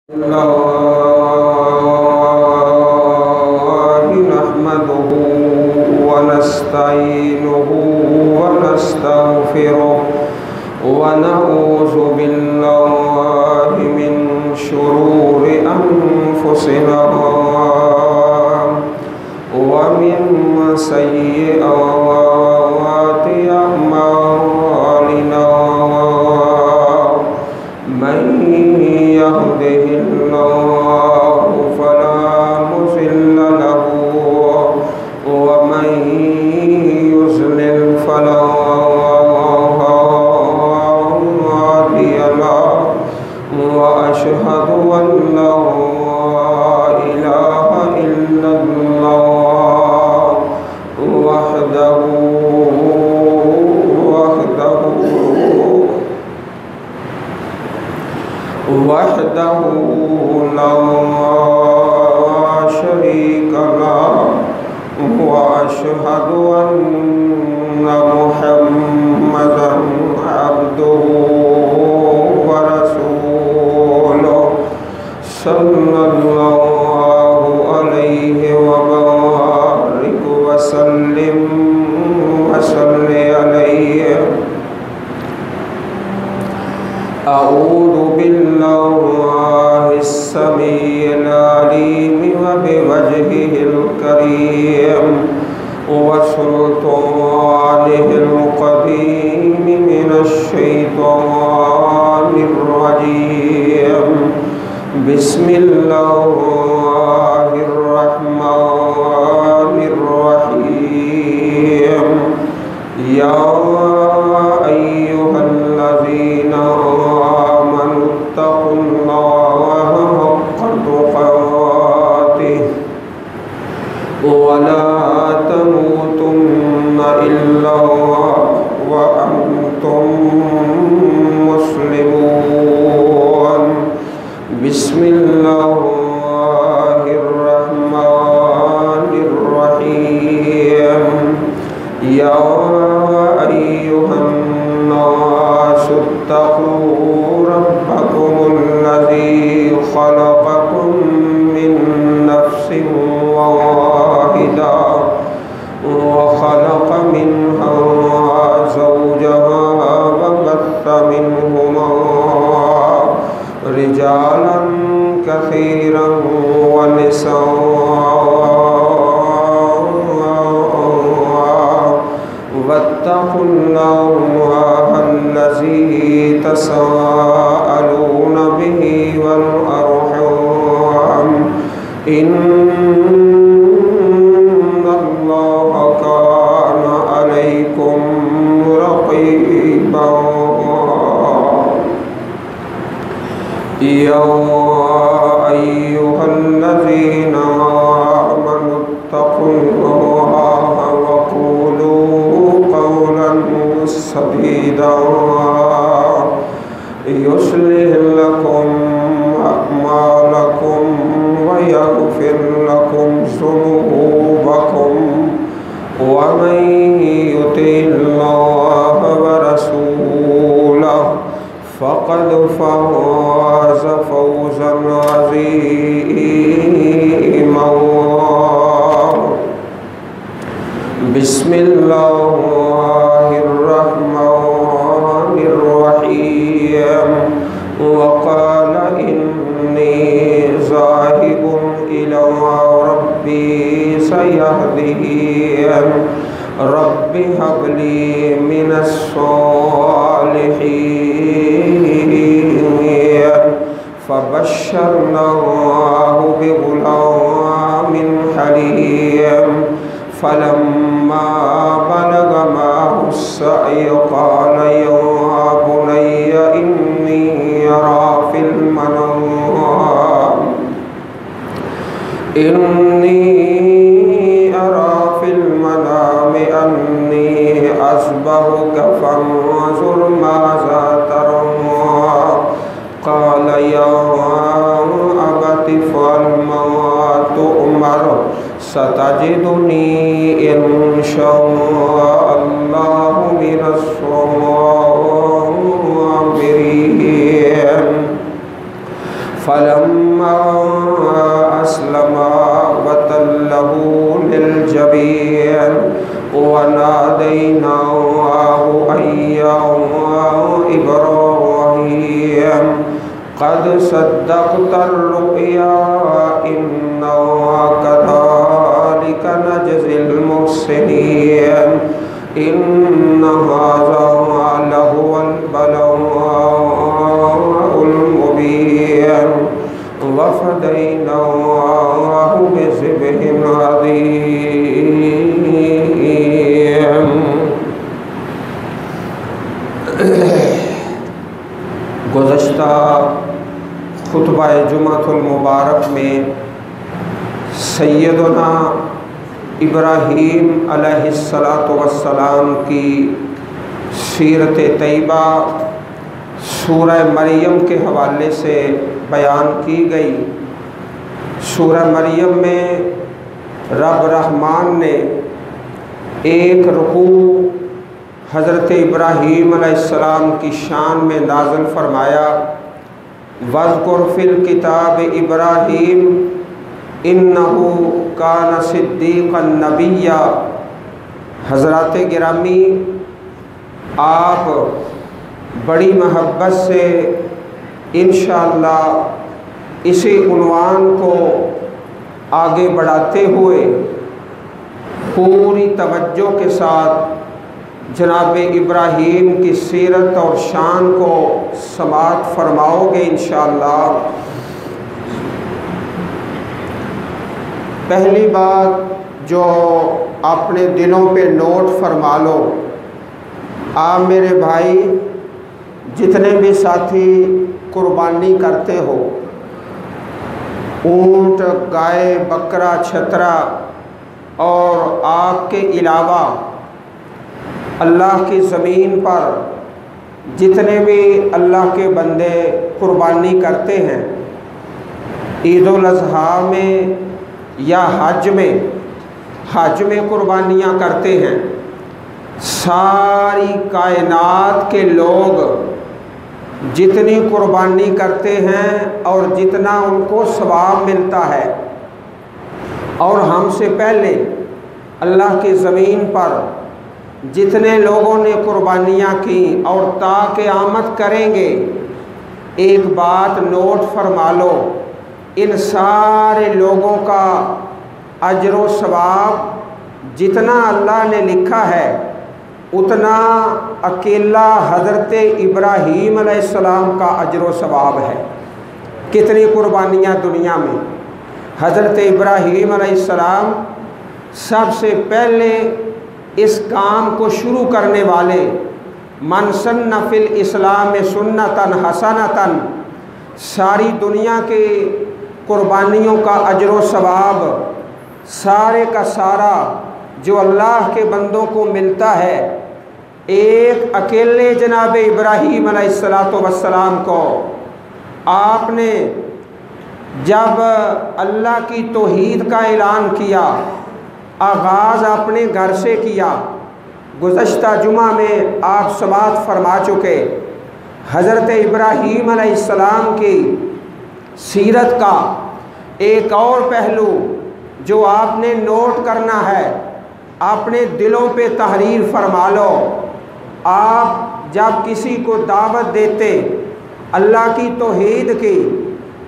नहमदुहु व नस्तईनुहु व नस्तगफिरुहु व नऊज़ु बिल्लाहि मिन शुरूरि अनफुसिना व मिन सय्यिआति अअमालिना मन यहदिहिल्लाहु फला मुज़िल्ल लहु व मन युज़लिल फला हादिय लहु व अशहदु अन ला इलाहा इल्लल्लाह वहदहु ला शरीक लहु व अशहदु अन्ना मुहम्मदन अब्दुहु व रसूलुहु सल्लल्लाहु अलैहि व बारिक व सल्लिम व सल्लि अलैहि। अऊज़ु बिल्लाहिस समीइल अलीम व बिवजहिल करीम व सुल्तानिहिल क़दीम मिनश शैतानिर रजीम। बिस्मिल्लाहिर रहमानिर रहीम। या अय्युहल्लज़ीना आमनुत्तक़ुल्लाहा हक़्क़ तुक़ातिह व ला तमूतुन्न इल्ला व अंतुम मुस्लिमून। बिस्मिल्लाहिर रहमानिर रहीम। या अय्युहन नासु इत्तक़ू रब्बकुमुल्लज़ी ख़लक़कुम मिन नफ्सिन वाहिदा व ख़लक़ मिन्हा ज़ौजहा व बस्स मिन्हुमा रिजालन कसीरन व निसाअ वत्तक़ुल्लाहल्लज़ी तसाअलून बिही वल अर्हम इन्नल्लाहा कान अलैकुम रक़ीबा। या अय्युहल्लज़ीना आमनुत्तक़ुल्लाहा व क़ूलू क़ौलन सदीदा युस्लिह लकुम अअमालकुम व यग़फिर लकुम ज़ुनूबकुम व मन युति'ल्लाह व रसूलहु फ़क़द फ़ाज़ फ़ौज़न अज़ीमा। बिस्मिल्लाहिर रहमानिर रहीम। व क़ाल इन्नी ज़ाहिबुन इला रब्बी सयहदीन। Rabbi हब्ली minus सालिहीन। फ़बश्शरनाहु बिग़ुलामिन हलीम। फलम्मा बलग माअहु अस्सअय क़ाल या बुनय्य इन्नी अरा फिल मनामि अन्नी अस्बहुक फ़न्ज़ुर माज़ा तरा। क़ाल या अबति इफ़अल मा तु'मर सतजिदुनी इंशाअल्लाहु मिनस साबिरीन। फलम्मा अस्लमा वतल्लहु लिलजबीन वनादैनाहु अय्या इब्राहीम क़द सद्दक़तर रुया इन्ना कज़ालिका नजज़िल मुहसिनीन इन्ना हाज़ा लहुवल बलाउल मुबीन वफ़दैनाहु बिज़िब्हिन अज़ीम। गुज़श्ता खुतबा जुमातुल मुबारक में सैयदना इब्राहीम अलैहिस्सलातु वस्सलाम की सीरत तैयबा सूरह मरियम के हवाले से बयान की गई। सूरह मरियम में रब रहमान ने एक रुकू हज़रत इब्राहीम अलैहिस्सलाम की शान में नाज़िल फरमाया, वज़कुर फ़िल किताब इब्राहीम इन्नहु कान सिद्दीक़न नबिय्या। हज़रात गिरामी, आप बड़ी महब्बत से इंशाअल्लाह इसी उन्वान को आगे बढ़ाते हुए पूरी तवज्जो के साथ जनाब इब्राहीम की सीरत और शान को समाअत फरमाओगे इंशाअल्लाह। पहली बात जो अपने दिलों पे नोट फरमा लो, आप मेरे भाई जितने भी साथी कुर्बानी करते हो, ऊँट, गाय, बकरा, छतरा और आपके अलावा अल्लाह की ज़मीन पर जितने भी अल्लाह के बंदे कुर्बानी करते हैं, ईद उल अज़हा में या हज में कुर्बानियाँ करते हैं, सारी कायनात के लोग जितनी कुर्बानी करते हैं और जितना उनको सवाब मिलता है, और हमसे पहले अल्लाह की ज़मीन पर जितने लोगों ने कुर्बानियाँ की और ता क़यामत करेंगे, एक बात नोट फरमा लो, इन सारे लोगों का अजर व सवाब जितना अल्लाह ने लिखा है उतना अकेला हज़रत इब्राहीम अलैहिस्सलाम का अजर व सवाब है। कितनी कुर्बानियाँ दुनिया में, हज़रत इब्राहीम अलैहिस्सलाम सबसे पहले इस काम को शुरू करने वाले, मन सन्ना फिल इस्लाम सुन्नतन हसनतन, सारी दुनिया के कुर्बानियों का अजर व सवाब सारे का सारा जो अल्लाह के बंदों को मिलता है, एक अकेले जनाब इब्राहीम अलैहिस्सलातु वस्सलाम को आपने जब अल्लाह की तौहीद का ऐलान किया, आगाज़ अपने घर से किया। गुज़श्ता जुमा में आप समाअत फरमा चुके, हज़रत इब्राहीम अलैहिस्सलाम की सीरत का एक और पहलू जो आपने नोट करना है, अपने दिलों पे तहरीर फरमा लो। आप जब किसी को दावत देते अल्लाह की तौहीद की,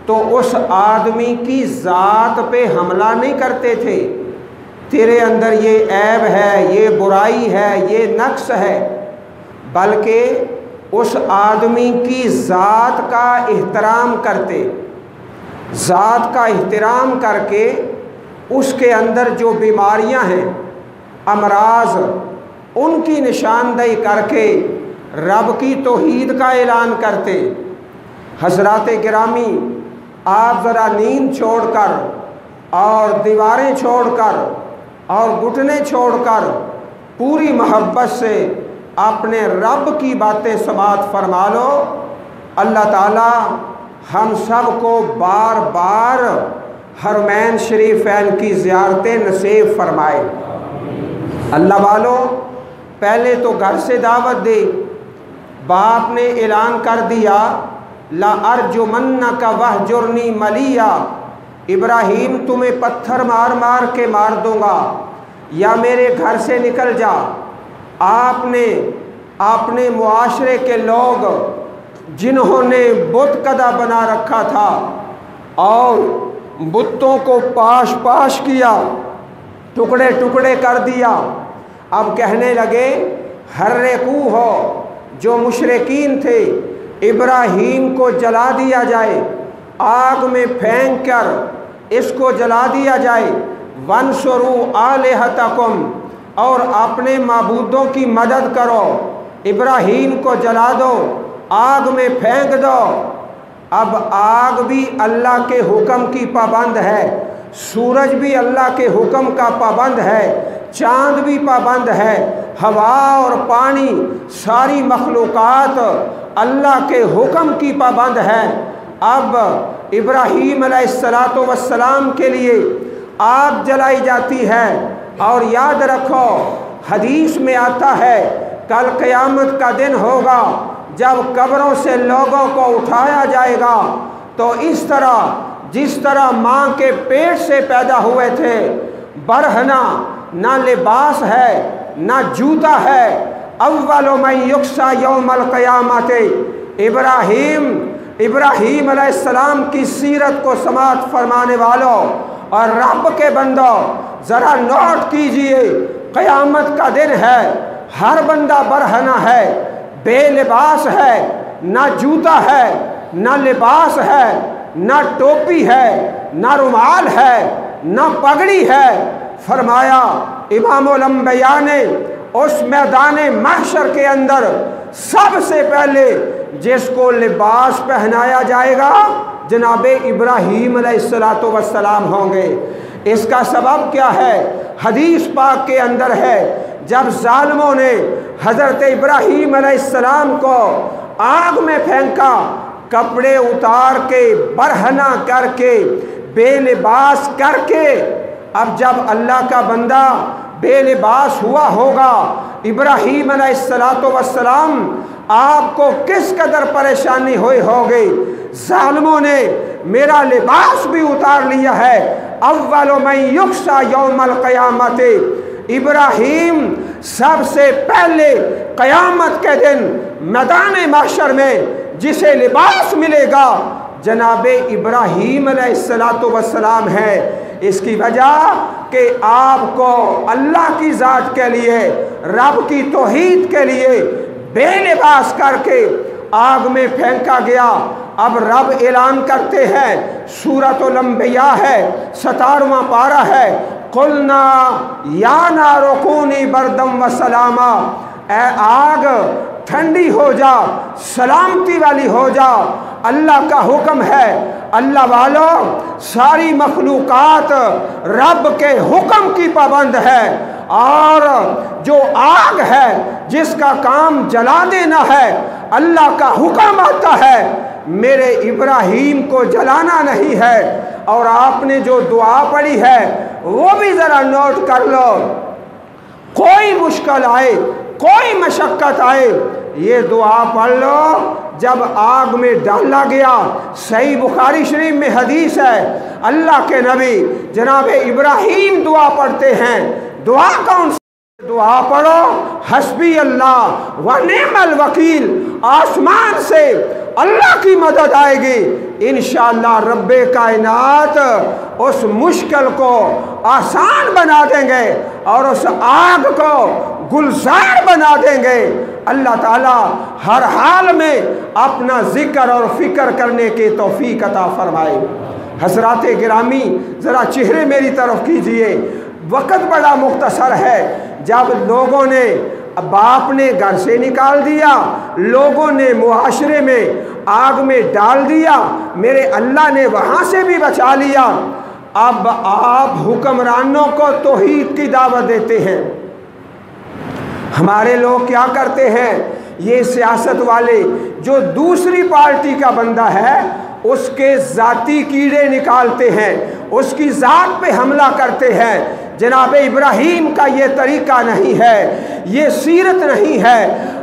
तो उस आदमी की ज़ात पे हमला नहीं करते थे, तेरे अंदर ये ऐब है, ये बुराई है, ये नक्स है, बल्कि उस आदमी की ज़ात का एहतराम करते। ज़ात का एहतराम करके उसके अंदर जो बीमारियां हैं, अमराज, उनकी निशानदेही करके रब की तौहीद का ऐलान करते। हज़रात गिरामी, आप ज़रा नींद छोड़कर और दीवारें छोड़कर और घुटने छोड़कर पूरी मोहब्बत से अपने रब की बातें समाअत फरमा लो। अल्लाह ताला हम सब को बार बार हरमैन शरीफैन की ज़ियारतें नसीब फरमाए। अल्लाह वालों, पहले तो घर से दावत दी, बाप ने ऐलान कर दिया ला अर्जुमन्नका वहजुरनी मलिया, इब्राहीम तुम्हें पत्थर मार मार के मार दूंगा या मेरे घर से निकल जा। आपने अपने मुआशरे के लोग जिन्होंने बुत कदा बना रखा था और बुतों को पाश पाश किया, टुकड़े टुकड़े कर दिया, अब कहने लगे हर्रेकू हो, जो मुशरिकीन थे इब्राहीम को जला दिया जाए, आग में फेंक कर इसको जला दिया जाए। वनसुरू आलिहतकुम, और अपने माबूदों की मदद करो, इब्राहीम को जला दो, आग में फेंक दो। अब आग भी अल्लाह के हुक्म की पाबंद है, सूरज भी अल्लाह के हुक्म का पाबंद है, चांद भी पाबंद है, हवा और पानी सारी मखलूक़ात अल्लाह के हुक्म की पाबंद है। अब इब्राहीम अलैहिस्सलातु वस्सलाम के लिए आग जलाई जाती है। और याद रखो, हदीस में आता है कल क़यामत का दिन होगा जब कब्रों से लोगों को उठाया जाएगा, तो इस तरह जिस तरह माँ के पेट से पैदा हुए थे, बरहना, ना लिबास है ना जूता है। अव्वलु मन युक्सा यौमल क़यामत, इब्राहीम अलैहिस्सलाम की सीरत को समात फरमाने वालों और रब के बंदो, ज़रा नोट कीजिए, क़यामत का दिन है, हर बंदा बरहना है, बेलिबास है, ना जूता है, ना लिबास है, ना टोपी है, ना रुमाल है, ना पगड़ी है। फरमाया इमामुल अंबिया ने उस मैदान महशर के अंदर सबसे पहले जिसको लिबास पहनाया जाएगा जनाबे इब्राहीम अलैहिस्सलातु वस्सलाम होंगे। इसका सबब क्या है? हदीस पाक के अंदर है, जब जालिमों ने हज़रत इब्राहीम अलैहिस्सलाम को आग में फेंका, कपड़े उतार के, बरहना करके, बेलिबास करके, अब जब अल्लाह का बंदा बेलिबास हुआ होगा, इब्राहीम अलैहिस्सलातु वस्सलाम आपको किस कदर परेशानी हुई होगी। जालिमों ने मेरा लिबास भी उतार लिया है। अव्वलु मन युक्सा यौमल क़यामत, इब्राहीम सबसे पहले क़यामत के दिन मैदान महशर में जिसे लिबास मिलेगा जनाबे इब्राहीम अलैहिस्सलातु वस्सलाम है। इसकी वजह कि आपको अल्लाह की ज़ात के लिए, रब की तौहीद के लिए बेलिबास करके आग में फेंका गया। अब रब ऐलान करते हैं, सूरतुल अंबिया है, 17वां पारा है, कुलना या नारु कूनी बरदम व सलामा, ए आग ठंडी हो जा, सलामती वाली हो जा। अल्लाह का हुक्म है। अल्लाह वालों, सारी मखलूक़ात रब के हुक्म की पाबंद है, और जो आग है जिसका काम जला देना है, अल्लाह का हुक्म आता है, मेरे इब्राहीम को जलाना नहीं है। और आपने जो दुआ पढ़ी है वो भी ज़रा नोट कर लो। कोई मुश्किल आए, कोई मशक्क़त आए, ये दुआ पढ़ लो। जब आग में डाला गया, सही बुखारी शरीफ में हदीस है, अल्लाह के नबी जनाबे इब्राहीम दुआ पढ़ते हैं। दुआ कौन सी? दुआ पढ़ो, हस्बी अल्लाह व निअमल वकील, आसमान से अल्लाह की मदद आएगी। इंशाअल्लाह रब्बे कायनात उस मुश्किल को आसान बना देंगे और उस आग को गुलजार बना देंगे। अल्लाह ताला हर हाल में अपना जिक्र और फिक्र करने की तौफीक अता फरमाए। हज़रात गिरामी, ज़रा चेहरे मेरी तरफ कीजिए। वक़्त बड़ा मुख्तसर है। जब लोगों ने, बाप ने घर से निकाल दिया, लोगों ने मुआशरे में आग में डाल दिया, मेरे अल्लाह ने वहाँ से भी बचा लिया। अब आप हुक्मरानों को तौहीद की दावत देते हैं। हमारे लोग क्या करते हैं, ये सियासत वाले, जो दूसरी पार्टी का बंदा है उसके ज़ाती कीड़े निकालते हैं, उसकी ज़ात पे हमला करते हैं। जनाब इब्राहीम का ये तरीका नहीं है, ये सीरत नहीं है।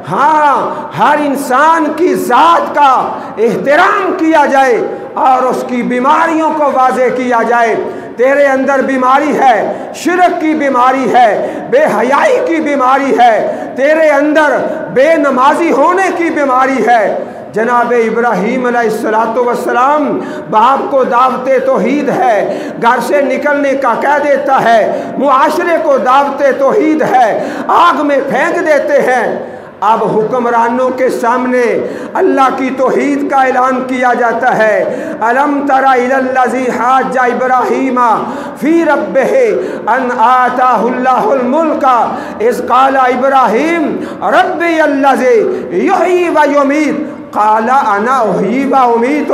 हाँ, हर इंसान की ज़ात का एहतराम किया जाए और उसकी बीमारियों को वाज़े किया जाए। तेरे अंदर बीमारी है, शिरक की बीमारी है, बेहयाई की बीमारी है, तेरे अंदर बेनमाजी होने की बीमारी है। जनाब इब्राहीम अलैहिस्सलातु वस्सलाम बाप को दावते तौहीद है, घर से निकलने का कह देता है, मुआशरे को दावते तौहीद है, आग में फेंक देते हैं। अब हुक्मरानों के सामने अल्लाह की तौहीद का ऐलान किया जाता है। अलम तरा इलल्लज़ी हाज्जा इब्राहीमा फी रब्बिही अन आताहुल्लाहुल मुल्का इज़ क़ाला इब्राहीम रब्बी अल्लज़ी युहयी व युमीत काला अना उही व उमीत।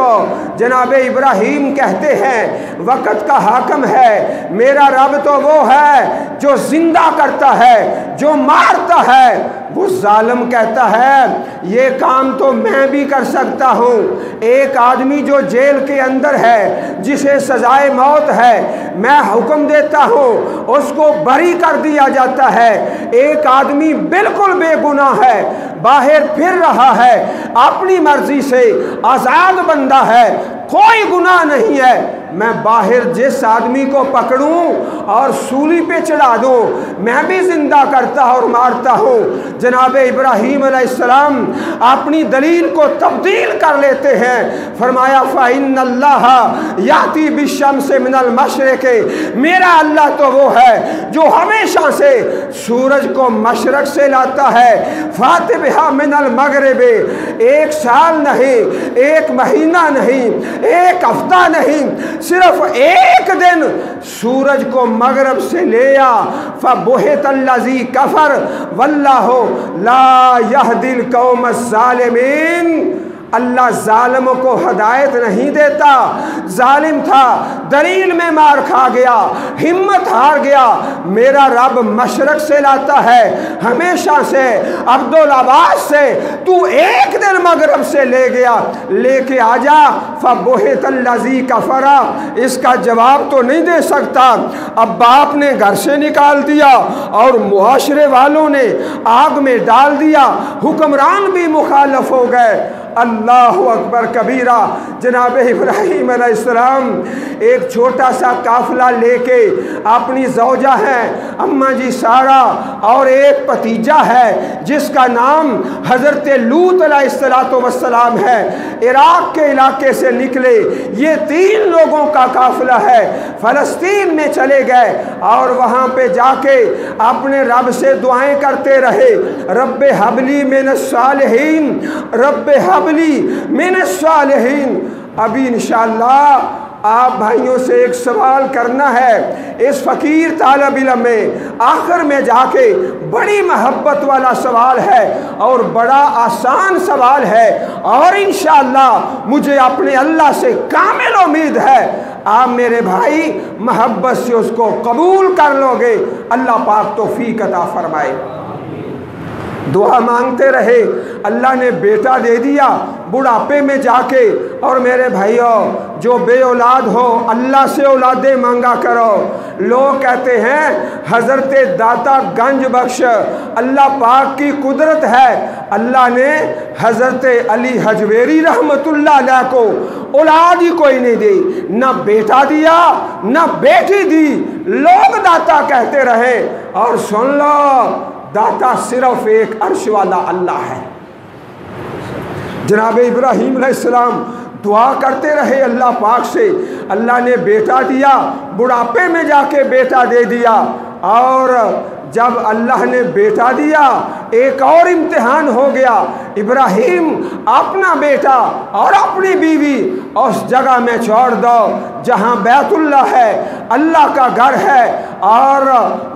जनाब इब्राहीम कहते हैं वक़्त का हाकम है, मेरा रब तो वो है जो जिंदा करता है, जो मारता है। वो जालिम कहता है ये काम तो मैं भी कर सकता हूँ। एक आदमी जो जेल के अंदर है, जिसे सजाए मौत है, मैं हुक्म देता हूँ उसको बरी कर दिया जाता है। एक आदमी बिल्कुल बेगुनाह है, बाहर फिर रहा है, अपनी मर्जी से आज़ाद बंदा है, कोई गुनाह नहीं है, मैं बाहर जिस आदमी को पकड़ूं और सूली पे चढ़ा दूं, मैं भी जिंदा करता और मारता हूं। जनाब इब्राहीम अलैहिस्सलाम अपनी दलील को तब्दील कर लेते हैं। फरमाया फ़इन्नल्लाह याती बिश्शम्सि मिनल मशरिक़ि, मेरा अल्लाह तो वो है जो हमेशा से सूरज को मशरक से लाता है। फाति बिहा मिनल मगरिबि, एक साल नहीं, एक महीना नहीं, एक हफ्ता नहीं, सिर्फ एक दिन सूरज को मगरब से ले आ। फबुहितल्लज़ी कफ़र वल्लाहु ला यहदिल कौम ज़ालिमीन। अल्लाह जालिमों को हदायत नहीं देता। जालिम था, दलील में मार खा गया, हिम्मत हार गया। मेरा रब मशरक से लाता है, हमेशा से, अब्दुल अब्बास से, तू एक दिन मगरब से ले गया, लेके आजा। फबुहितल्लज़ी कफ़रा, इसका जवाब तो नहीं दे सकता। अब बाप ने घर से निकाल दिया और मुआशरे वालों ने आग में डाल दिया, हुक्मरान भी मुखालफ हो गए। अल्लाहु अकबर कबीरा। जनाब इब्राहीम अलैहिस्सलाम एक छोटा सा काफिला लेके, अपनी ज़ौजा है अम्मा जी सारा और एक भतीजा है जिसका नाम हज़रत लूत अलैहिस्सलातु वस्सलाम है, इराक़ के इलाके से निकले। ये 3 लोगों का काफिला है, फ़लस्तीन में चले गए और वहाँ पे जाके अपने रब से दुआएं करते रहे। रब्बे हबली मिनस सालिहीन, रब्बे हबली मिनस सालिहीन। अभी इंशाअल्लाह आप भाइयों से एक सवाल करना है। इस फ़कीर तालिब इल्म में आखिर में जाके बड़ी मोहब्बत वाला सवाल है और बड़ा आसान सवाल है, और इंशाअल्लाह मुझे अपने अल्लाह से कामिल उम्मीद है आप मेरे भाई मोहब्बत से उसको कबूल कर लोगे। अल्लाह पाक तौफीक अता फरमाए। दुआ मांगते रहे, अल्लाह ने बेटा दे दिया बुढ़ापे में जाके। और मेरे भाइयों, जो बे औलाद हो अल्लाह से औलादे मांगा करो। लोग कहते हैं हज़रत दाता गंज बख्श, अल्लाह पाक की कुदरत है, अल्लाह ने हज़रत अली हजवेरी रहमतुल्लाह अलैह को औलाद ही कोई नहीं दी, ना बेटा दिया ना बेटी दी। लोग दाता कहते रहे, और सुन लो दाता सिर्फ एक अर्श वाला अल्लाह है। जनाब इब्राहीम अलैहिस्सलाम दुआ करते रहे अल्लाह पाक से, अल्लाह ने बेटा दिया, बुढ़ापे में जाके बेटा दे दिया। और जब अल्लाह ने बेटा दिया, एक और इम्तिहान हो गया। इब्राहीम अपना बेटा और अपनी बीवी उस जगह में छोड़ दो जहाँ बैतुल्लाह है, अल्लाह का घर है, और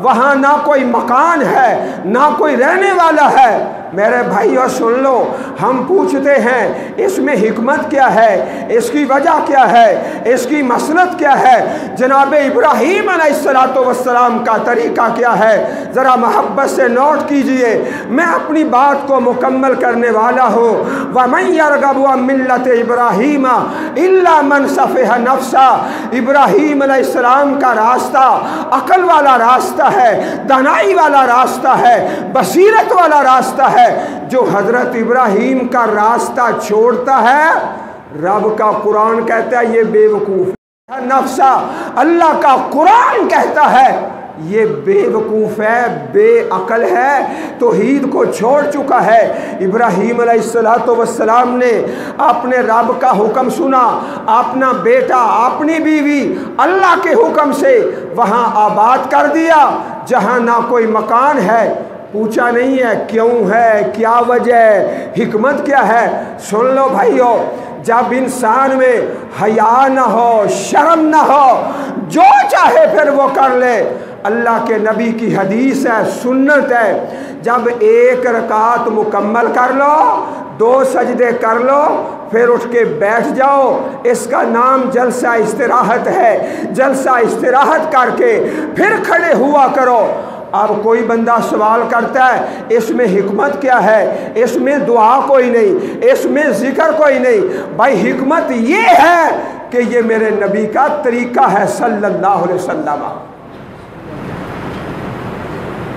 वहाँ ना कोई मकान है ना कोई रहने वाला है। मेरे भाइयों सुन लो, हम पूछते हैं इसमें हिकमत क्या है, इसकी वजह क्या है, इसकी मसलत क्या है, जनाब इब्राहीम अलैहिस्सलातु वस्सलाम का तरीका क्या है। ज़रा मोहब्बत से नोट कीजिए, मैं अपनी बात को मुकम्मल करने वाला हूँ। वमन यरगबु अन मिल्लत इब्राहीम इल्ला मन सफ़िह नफ्सा। इब्राहीम अलैहिस्सलाम का रास्ता अकल वाला रास्ता है, दानाई वाला रास्ता है, बसीरत वाला रास्ता है। जो हज़रत इब्राहीम का रास्ता छोड़ता है, रब का कुरान कहता है ये बेवकूफ़ है। नफ्सा, अल्लाह का कुरान कहता है ये बेवकूफ़ है, बेअकल है, तौहीद को छोड़ चुका है। इब्राहीम अलैहिस्सलाम ने अपने रब का हुक्म सुना, अपना बेटा अपनी बीवी अल्लाह के हुक्म से वहाँ आबाद कर दिया जहाँ ना कोई मकान है। पूछा नहीं है क्यों है, क्या वजह, हिकमत क्या है। सुन लो भाइयों, जब इंसान में हया न हो, शर्म न हो, जो चाहे फिर वो कर ले। अल्लाह के नबी की हदीस है, सुन्नत है, जब एक रकात मुकम्मल कर लो, 2 सजदे कर लो, फिर उठ के बैठ जाओ। इसका नाम जलसा इस्तिराहत है। जलसा इस्तिराहत करके फिर खड़े हुआ करो। अब कोई बंदा सवाल करता है इसमें हिकमत क्या है, इसमें दुआ कोई नहीं, इसमें जिक्र कोई नहीं। भाई हिकमत ये है कि ये मेरे नबी का तरीका है सल्लल्लाहु अलैहि वसल्लम।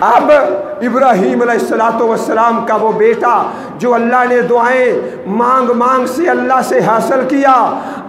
अब इब्राहीम अलैहिस्सलाम का वो बेटा जो अल्लाह ने दुआएं मांग मांग से अल्लाह से हासिल किया,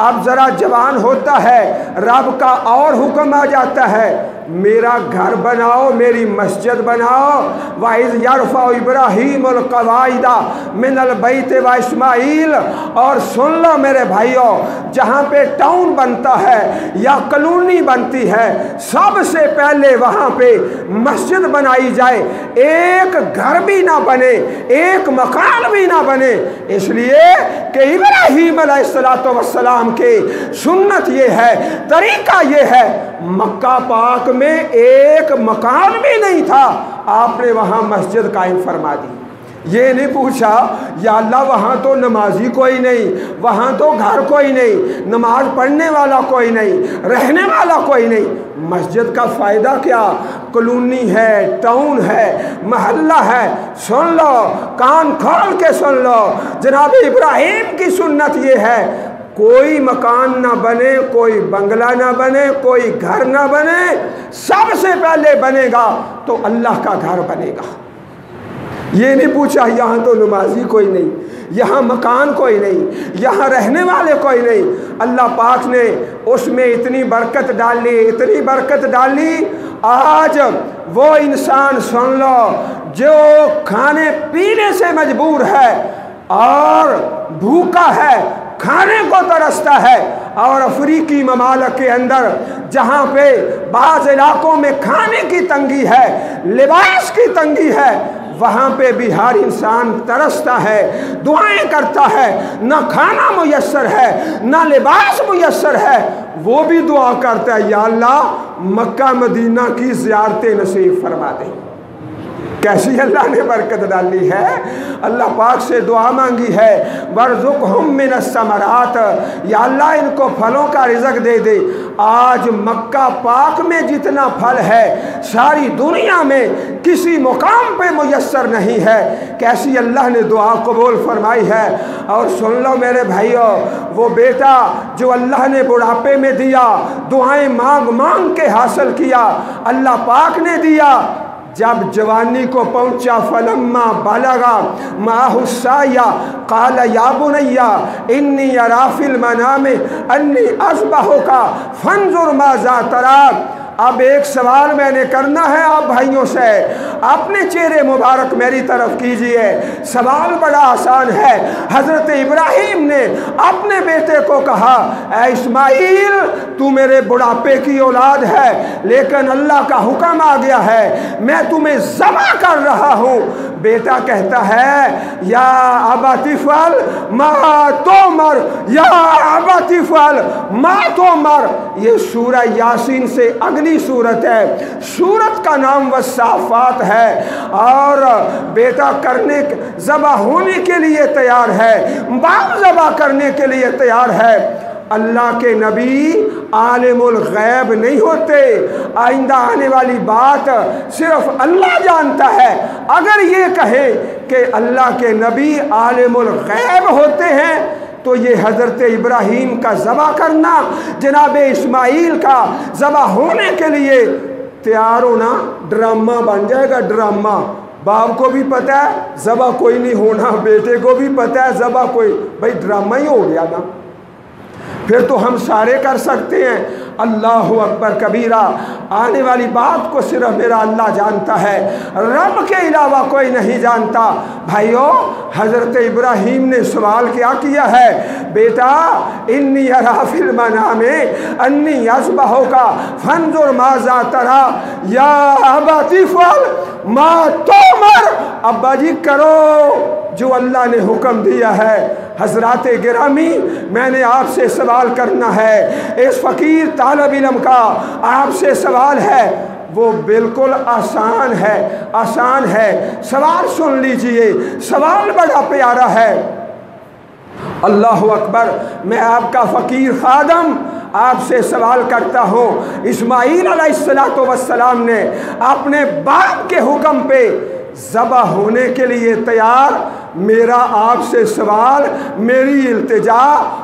अब ज़रा जवान होता है, रब का और हुक्म आ जाता है, मेरा घर बनाओ, मेरी मस्जिद बनाओ। वाइज़ यरफ़अ इब्राहीमुल क़वाइदा मिनल बैत व इस्माईल। और सुन लो मेरे भाइयों, जहाँ पे टाउन बनता है या कॉलोनी बनती है, सबसे पहले वहाँ पे मस्जिद बनाई जाए। एक घर भी ना बने, एक मकान भी ना बने, इसलिए कि इब्राहीम अलैहिस्सलाम के सुन्नत ये है, तरीका ये है। मक्का पाक में एक मकान भी नहीं था, आपने वहाँ मस्जिद कायम फरमा दी। ये नहीं पूछा या अल्लाह वहाँ तो नमाजी कोई नहीं, वहाँ तो घर कोई नहीं, नमाज पढ़ने वाला कोई नहीं, रहने वाला कोई नहीं। मस्जिद का फ़ायदा क्या, कॉलोनी है, टाउन है, महल्ला है। सुन लो, कान खोल के सुन लो, जनाब इब्राहीम की सुन्नत ये है, कोई मकान ना बने, कोई बंगला ना बने, कोई घर ना बने, सबसे पहले बनेगा तो अल्लाह का घर बनेगा। ये नहीं पूछा यहाँ तो नमाजी कोई नहीं, यहाँ मकान कोई नहीं, यहाँ रहने वाले कोई नहीं। अल्लाह पाक ने उसमें इतनी बरकत डाली, इतनी बरकत डाली। आज वो इंसान सुन लो जो खाने पीने से मजबूर है और भूखा है, खाने को तरसता है, और अफ्रीकी ममालिक के अंदर जहाँ पे बाज़ इलाकों में खाने की तंगी है, लिबास की तंगी है, वहाँ पे भी हर इंसान तरसता है, दुआएं करता है। ना खाना मुयस्सर है, ना लिबास मुयस्सर है, वो भी दुआ करता है, या अल्लाह मक्का मदीना की ज़ियारतें नसीब फरमा दे। कैसी अल्लाह ने बरकत डाली है। अल्लाह पाक से दुआ मांगी है, वरज़ुक़हुम मिनस्समरात, या अल्लाह इनको फलों का रिज़्क़ दे दे। आज मक्का पाक में जितना फल है सारी दुनिया में किसी मुकाम पे मुयस्सर नहीं है। कैसी अल्लाह ने दुआ कबूल फरमाई है। और सुन लो मेरे भाइयों, वो बेटा जो अल्लाह ने बुढ़ापे में दिया, दुआएं मांग मांग के हासिल किया, अल्लाह पाक ने दिया। जब जवानी को पहुंचा, फलम्मा बलगा माहुस्साया काल या बुनैया इन्नी अरा फिल मनामे अन्नी अस्बहुका फंजुर माज़ा तरा। अब एक सवाल मैंने करना है आप भाइयों से, अपने चेहरे मुबारक मेरी तरफ कीजिए। सवाल बड़ा आसान है। हज़रत इब्राहीम ने अपने बेटे को कहा, ऐ इस्माइल तू मेरे बुढ़ापे की औलाद है, लेकिन अल्लाह का हुक्म आ गया है, मैं तुम्हें ज़बह कर रहा हूँ। बेटा कहता है, या अबा तिफ़अल मा तुमर, या अबा तिफ़अल मा तुमर। ये सूरह यासीन से अगली सूरत है। सूरत का नाम वस्साफ़ात है। और बेटा करने ज़बह होने के लिए तैयार है, बाप ज़बह करने के लिए तैयार है। अल्लाह के नबी आलिमुल गैब नहीं होते। आइंदा आने वाली बात सिर्फ अल्लाह जानता है। अगर ये कहे कि अल्लाह के नबी आलिमुल गैब होते हैं तो ये हज़रत इब्राहीम का ज़बा करना, जनाब इस्माइल का ज़बा होने के लिए तैयार होना ड्रामा बन जाएगा। ड्रामा बाप को भी पता है ज़बा कोई नहीं होना, बेटे को भी पता है ज़बा कोई, भाई ड्रामा ही हो गया ना। फिर तो हम सारे कर सकते हैं। अल्लाहु अकबर कबीरा। आने वाली बात को सिर्फ मेरा अल्लाह जानता है, रब के अलावा कोई नहीं जानता। भाइयों, हज़रत इब्राहीम ने सवाल क्या किया है? बेटा इन्नी अरा फिल मनामे अन्नी अस्बहुका फंजुर माज़ा तरा या अबती फअल मा तुमर। अब्बा जी करो जो अल्लाह ने हुक्म दिया है। हज़रात गिरामी, मैंने आपसे सवाल करना है। इस फ़कीर तालिब इल्म का आपसे सवाल है, वो बिल्कुल आसान है, आसान है। सवाल सुन लीजिए, सवाल बड़ा प्यारा है। अल्लाहु अकबर। मैं आपका फ़कीर खादम आपसे सवाल करता हूँ। इस्माईल अलैहिस्सलातु वस्सलाम ने अपने बाप के हुक्म पे ज़बा होने के लिए तैयार। मेरा आपसे सवाल, मेरी इल्तिजा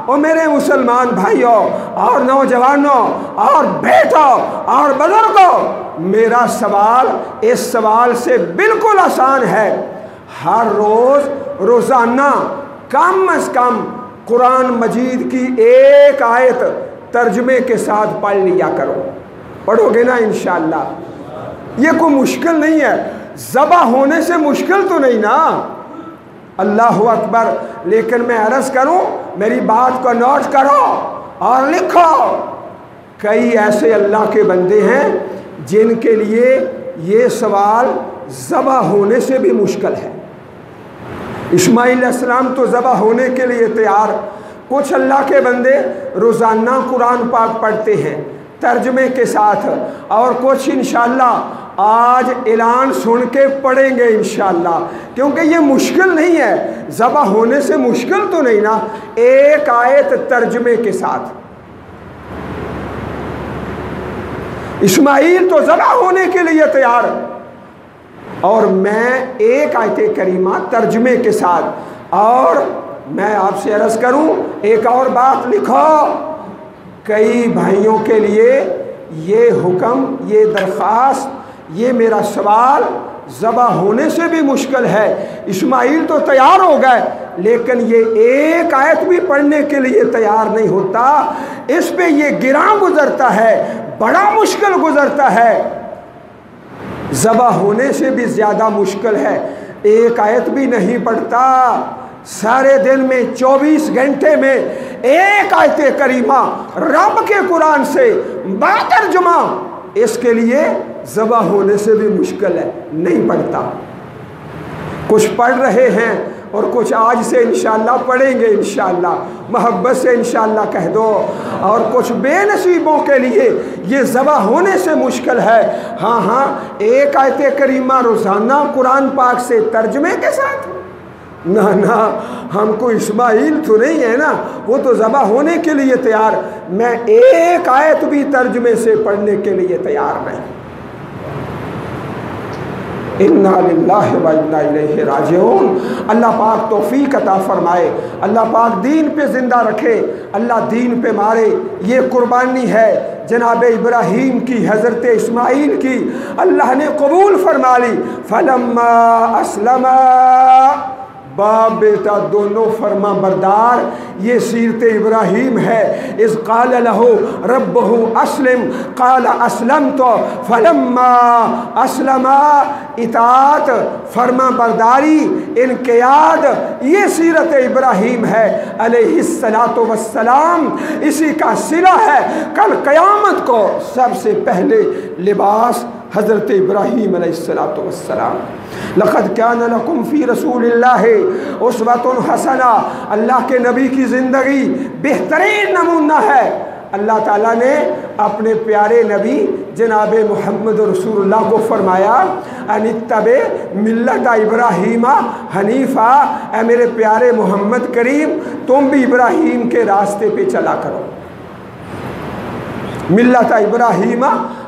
और मेरे मुसलमान भाइयों और नौजवानों और बेटों और बुजुर्गों, मेरा सवाल इस सवाल से बिल्कुल आसान है। हर रोज़ रोज़ाना कम अज़ कम कुरान मजीद की एक आयत तर्जमे के साथ पढ़ लिया करो। पढ़ोगे ना इंशाअल्लाह? ये कोई मुश्किल नहीं है। ज़बा होने से मुश्किल तो नहीं ना। अल्लाहु अकबर। लेकिन मैं अर्ज़ करूं, मेरी बात को नोट करो और लिखो। कई ऐसे अल्लाह के बंदे हैं जिनके लिए ये सवाल ज़बा होने से भी मुश्किल है। इस्माईल अलैहिस्सलाम तो ज़बा होने के लिए तैयार। कुछ अल्लाह के बंदे रोज़ाना कुरान पाक पढ़ते हैं तर्जमे के साथ, और कुछ इंशाअल्लाह आज ऐलान सुन के पढ़ेंगे इंशाअल्लाह, क्योंकि ये मुश्किल नहीं है। ज़बा होने से मुश्किल तो नहीं ना। एक आयत तर्जमे के साथ। इस्माईल तो ज़बा होने के लिए तैयार, और मैं एक आयत करीमा तर्जमे के साथ। और मैं आपसे अर्ज़ करूं, एक और बात लिखो। कई भाइयों के लिए ये हुक्म, ये दरख्वास्त, ये मेरा सवाल ज़बा होने से भी मुश्किल है। इस्माईल तो तैयार हो गए, लेकिन ये एक आयत भी पढ़ने के लिए तैयार नहीं होता। इस पे ये गिरां गुज़रता है, बड़ा मुश्किल गुज़रता है। ज़बा होने से भी ज़्यादा मुश्किल है। एक आयत भी नहीं पढ़ता। सारे दिन में 24 घंटे में एक आयत करीमा रब के कुरान से बातर्जुमा, इसके लिए ज़बा होने से भी मुश्किल है, नहीं पढ़ता। कुछ पढ़ रहे हैं और कुछ आज से इंशाअल्लाह पढ़ेंगे इंशाअल्लाह, मोहब्बत से इंशाअल्लाह कह दो। और कुछ बेनसीबों के लिए ये ज़बा होने से मुश्किल है। हाँ हाँ, एक आयत करीमा रोज़ाना कुरान पाक से तर्जमे के साथ। ना ना, हमको इस्माईल तो नहीं है ना, वो तो ज़बा होने के लिए तैयार। मैं एक आयत भी तर्जमे से पढ़ने के लिए तैयार नहीं। इन्ना लिल्लाहि व इन्ना इलैहि राजिऊन। अल्लाह पाक तौफीक अता फरमाए, अल्लाह पाक दीन पे ज़िंदा रखे, अल्लाह दीन पे मारे। ये कुर्बानी है जनाब इब्राहीम की, हज़रत इस्माईल की, अल्लाह ने कबूल फरमा ली। फलम्मा अस्लमा, बाप बेटा दोनों फरमा बरदार। ये सीरत इब्राहीम है। इस क़ाल लहू रब्बहू अस्लिम क़ाल अस्लम, तो फलम्मा अस्लमा, इताअत, फरमा बरदारी, इनक़ियाद, ये सीरत इब्राहीम है अलैहिस्सलातु वस्सलाम। इसी का सिला है कल क़यामत को सबसे पहले लिबास हज़रत इब्राहीम अलैहिस्सलातु वस्सलाम। लक़द कान लकुम फ़ी रसूलिल्लाहि उस्वतुन हसना। अल्लाह के नबी की ज़िंदगी बेहतरीन नमूना है। अल्लाह ताला ने अपने प्यारे नबी जनाब मुहम्मद रसूलुल्लाह को फरमाया, अनित्तबे मिल्लत इब्राहीमा हनीफ़ा। ए मेरे प्यारे मोहम्मद करीम, तुम भी इब्राहीम के रास्ते पे चला करो। मिल्लत इब्राहीम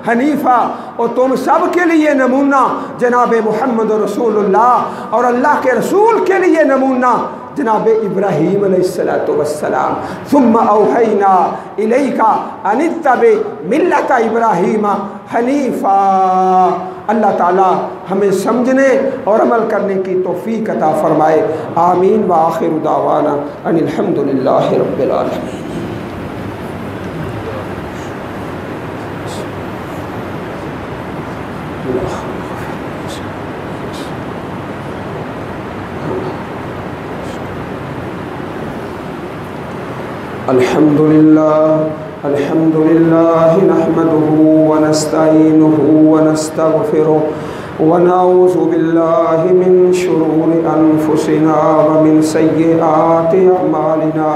हनीफ़ा, और तुम सब के लिए नमूना जनाब मुहम्मद रसूलुल्लाह, और अल्लाह के रसूल के लिए नमूना जनाब इब्राहीम अलैहिस्सलातु वस्सलाम। सुम्मा औहैना इलैका अनित्तबि मिल्लत इब्राहीम हनीफ़ा। अल्लाह ताला हमें समझने और अमल करने की तौफीक अता फ़रमाए। आमीन व आखिर दावाना अनिल हम्दुलिल्लाहि रब्बिल आलमीन। अल्हम्दुलिल्लाह अल्हम्दुलिल्लाह नहमदुहु व नस्तईनुहु व नस्तगफिरुहु व नऊज़ु बिल्लाहि मिन शुरूरि अनफुसिना व मिन सय्यिआति अअमालिना।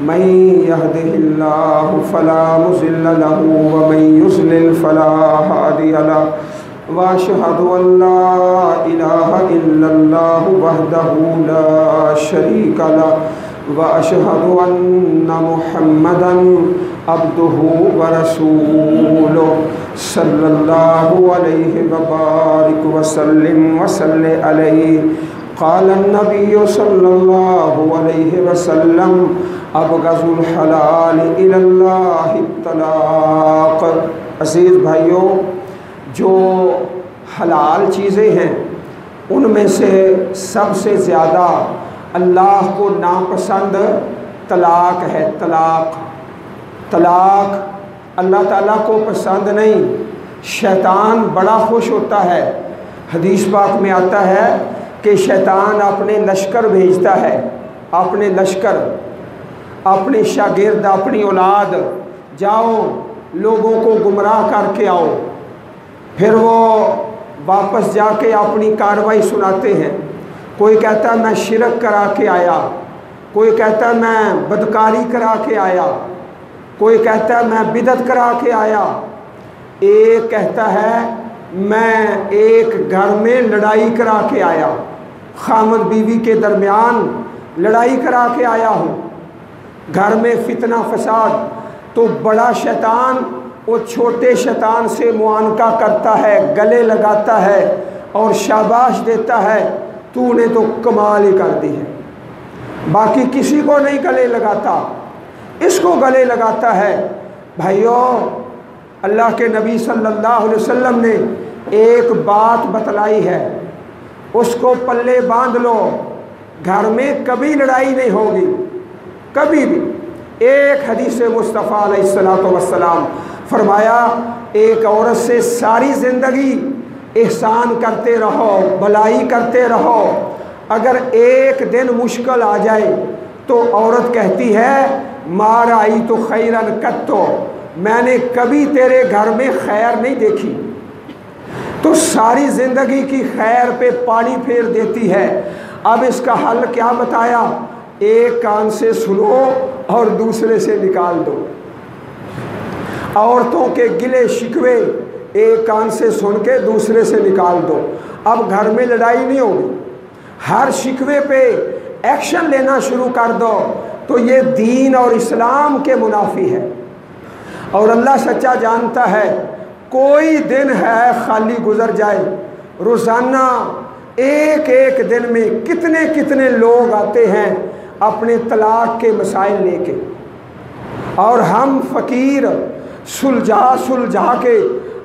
मन यहदिहिल्लाहु फला मुज़िल्ल लहु व मन युज़लिल फला हादिय लहु। व अशहदु अल्ला इलाहा इल्लल्लाहु वहदहु ला शरीका लहु व अशहदु अन्ना मुहम्मदन अब्दुहु व रसूलुहु सल्लल्लाहु अलैहि व बारिक व सल्लिम व सल्लि अलैहि। क़ाल अन्नबिय्यु सल्लल्लाहु अलैहि व सल्लम अबग़ज़ुल हलाल इलल्लाहि तलाक़। अज़ीज़ भाइयों, जो हलाल चीज़ें हैं उनमें से सबसे ज़्यादा अल्लाह को नापसंद तलाक है। तलाक अल्लाह ताला को पसंद नहीं। शैतान बड़ा खुश होता है। हदीस पाक में आता है कि शैतान अपने लश्कर भेजता है, अपने लश्कर, अपने शागिर्द, अपनी औलाद, जाओ लोगों को गुमराह करके आओ। फिर वो वापस जाके अपनी कार्रवाई सुनाते हैं। कोई कहता है मैं शिरक करा के आया, कोई कहता है मैं बदकारी करा के आया, कोई कहता है मैं बिदत करा के आया, एक कहता है मैं एक घर में लड़ाई करा के आया, खामद बीवी के दरमियान लड़ाई करा के आया हूँ, घर में फितना फसाद। तो बड़ा शैतान वो छोटे शैतान से मुआनका करता है, गले लगाता है और शाबाश देता है, तूने तो कमाल ही कर दी है। बाकी किसी को नहीं गले लगाता, इसको गले लगाता है। भाइयों, अल्लाह के नबी सल्लल्लाहु अलैहि वसल्लम ने एक बात बतलाई है, उसको पल्ले बांध लो, घर में कभी लड़ाई नहीं होगी, कभी भी। एक हदीस मुस्तफ़ा अलैहिस्सलातु वस्सलाम फरमाया, एक औरत से सारी ज़िंदगी एहसान करते रहो, भलाई करते रहो, अगर एक दिन मुश्किल आ जाए तो औरत कहती है मारा आई तो खैरन कत्तो, मैंने कभी तेरे घर में खैर नहीं देखी। तो सारी ज़िंदगी की खैर पे पानी फेर देती है। अब इसका हल क्या बताया? एक कान से सुनो और दूसरे से निकाल दो। औरतों के गिले शिकवे एक कान से सुन के दूसरे से निकाल दो। अब घर में लड़ाई नहीं होगी, हर शिकवे पे एक्शन लेना शुरू कर दो। तो ये दीन और इस्लाम के मुनाफी है। और अल्लाह सच्चा जानता है, कोई दिन है खाली गुजर जाए, रोज़ाना एक एक दिन में कितने कितने लोग आते हैं अपने तलाक के मसाइल लेके, और हम फ़कीर सुलझा के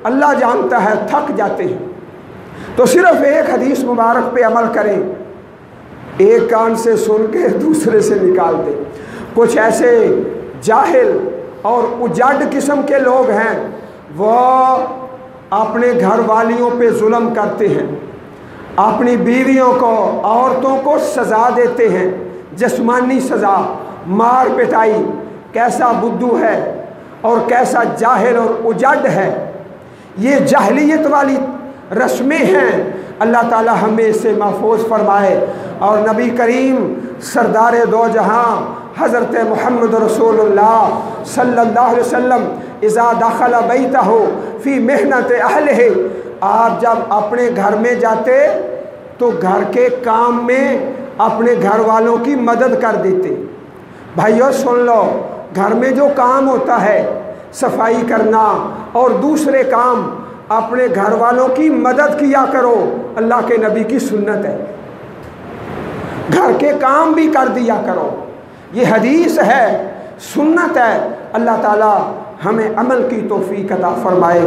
अल्लाह जानता है थक जाते हैं। तो सिर्फ़ एक हदीस मुबारक पे अमल करें, एक कान से सुन के दूसरे से निकाल दें। कुछ ऐसे जाहिल और उजाड़ किस्म के लोग हैं, वो अपने घर वालियों पे जुल्म करते हैं, अपनी बीवियों को, औरतों को सज़ा देते हैं, जिस्मानी सज़ा, मार पिटाई। कैसा बुद्धू है और कैसा जाहिल और उजड़ है। ये जाहिलियत वाली रस्में हैं। अल्लाह ताला हमें इससे महफूज फरमाए। और नबी करीम सरदार दो जहां हज़रत मुहम्मद रसूलुल्लाह सल्लल्लाहु अलैहि वसल्लम इज़ा दखल बैतहु फ़ी मेहनत अहलिही, आप जब अपने घर में जाते तो घर के काम में अपने घर वालों की मदद कर देते। भाइयों सुन लो, घर में जो काम होता है, सफाई करना और दूसरे काम अपने घर वालों की मदद किया करो, अल्लाह के नबी की सुन्नत है। घर के काम भी कर दिया करो, ये हदीस है, सुन्नत है। अल्लाह ताला हमें अमल की तौफीक अता फरमाए,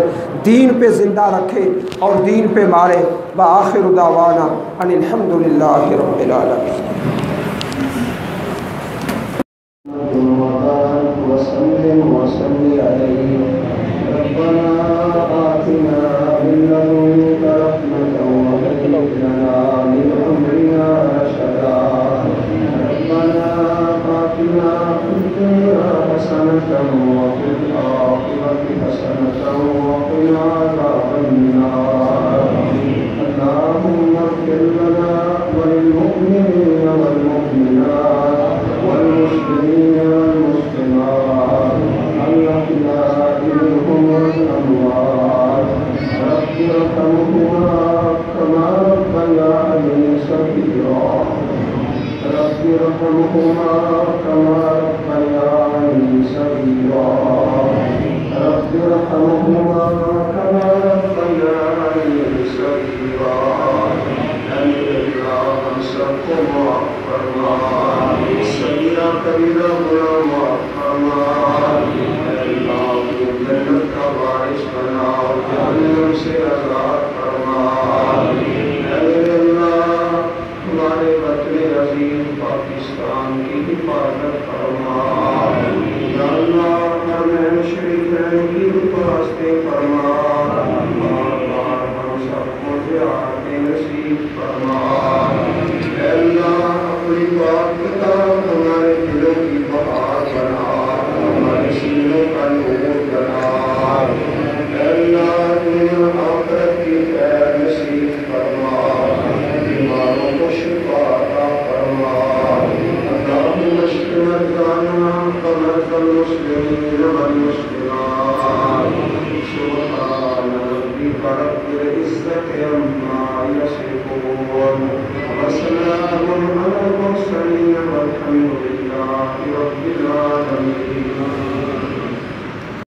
दीन पे ज़िंदा रखे और दीन पे मारे। व आखिर दावाना अनिल हम्दुलिल्लाहि रब्बिल आलमीन। وسلام على المرسلين والحمد لله رب العالمين.